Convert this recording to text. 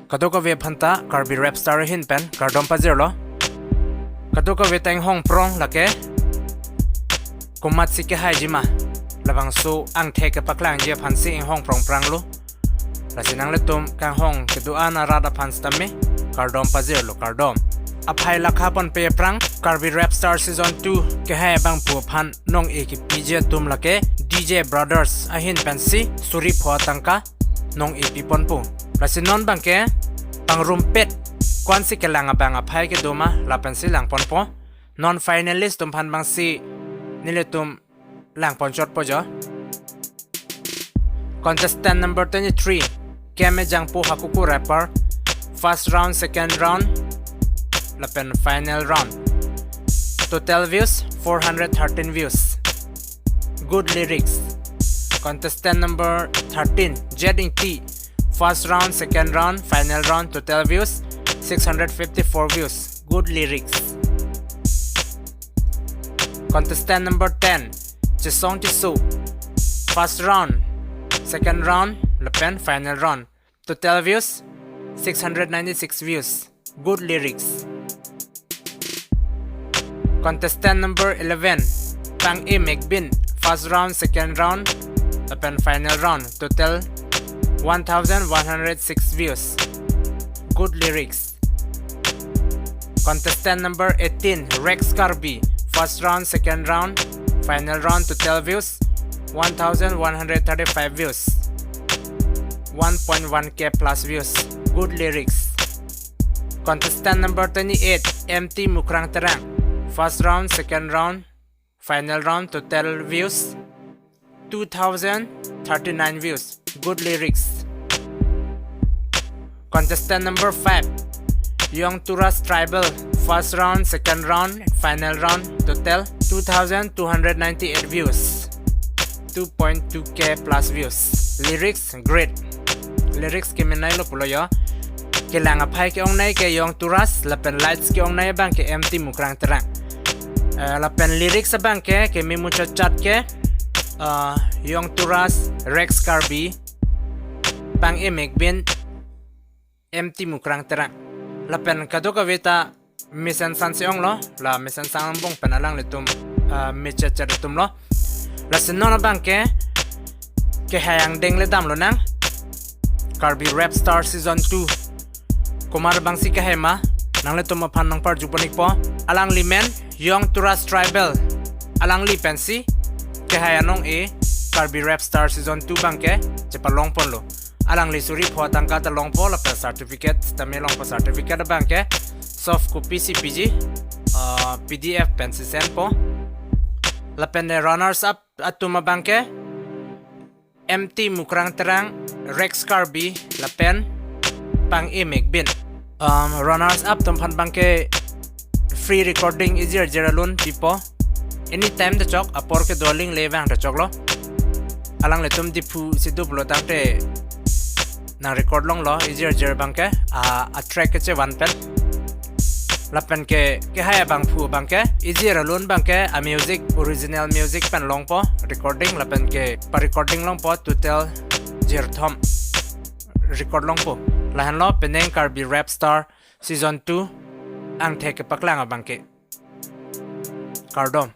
Kaduka ve phanta Karbi rap star hin pen kardom pa zero lo Kaduka ve tang hong prong lake kumat si ke hai jima labang su ang the ke paklang je phan si hong prong prang lu lasinang letum kang hong kedu ana rada phan stame kardom pa zero lo kardom aphai lakha pon pe prang Karbi rap star season 2 ke hai bang pu phan nong e ki pj tum lake DJ brothers ahin pen si suri pho tangka nong e pi pon pu lasin non bang ke pang rumpet kwan si ke lang abang aphai ke duma lapen si lang pon po non finalist tum phan bang si nile tum lang pon shot po jo contestant number 23 keme jang pu hakuku rapper first round second round lapen final round total views 413 views good lyrics contestant number 13 Jetting T first round second round final round total views 654 views good lyrics contestant number 10 Chisong Tisu first round second round lapen final round total views 696 views good lyrics contestant number 11 Pang E Megbin first round second round lapen final round total 1106 views good lyrics contestant number 18 Rex Karbi first round second round final round total views 1135 views 1.1k plus views good lyrics contestant number 28 MT Mukrang Terang first round second round final round total views 2039 views good lyrics contestant number 5 Young Turas Tribal first round second round final round total 2298 views 2.2k plus views lyrics great lyrics ke menai lo pulo yo ke lang aphai ke ong nai ke Young Turas lapen lights ke ong nai bang ke MT Mukrang Terang lapen lyrics bang ke mi mucho chat ke Young Turas Rex Karbi Pang E Megbin MT Mukrang Terang lapen kaduka veta mission san seong lo la mission sang bong penalang letum mecha letum lo la senona bang ke hayang deng le dam lo nang Karbi rap star season 2 kumar bang si ke hema nang letum phan nang par juponik po alang limen Young Turas Tribal alang li pensi ke hayanong e Karbi rap star season 2 bang ke chepalong pon lo alang li suri pho tangka ta long po la pe certificate tame long po certificate bang ke soft copy CPG PDF pen si sen po la pen runners up atuma bang ke MT Mukrang Terang Rex Karbi la pen Pang E Megbin runners up tum phan bang ke free recording easier jeralun pipo anytime the chok apor ke doling levang the chok lo alang letum dipu sidu blo tangte na record long lo easier jer bang ke a track ke che one pen lapen ke haya bang phu bang ke easier alun bang ke a music original music pen long po recording lapen ke pa recording long po total jer thom record long po lahan lo peneng Karbi rap star season 2 ang theke paklang bang ke kardom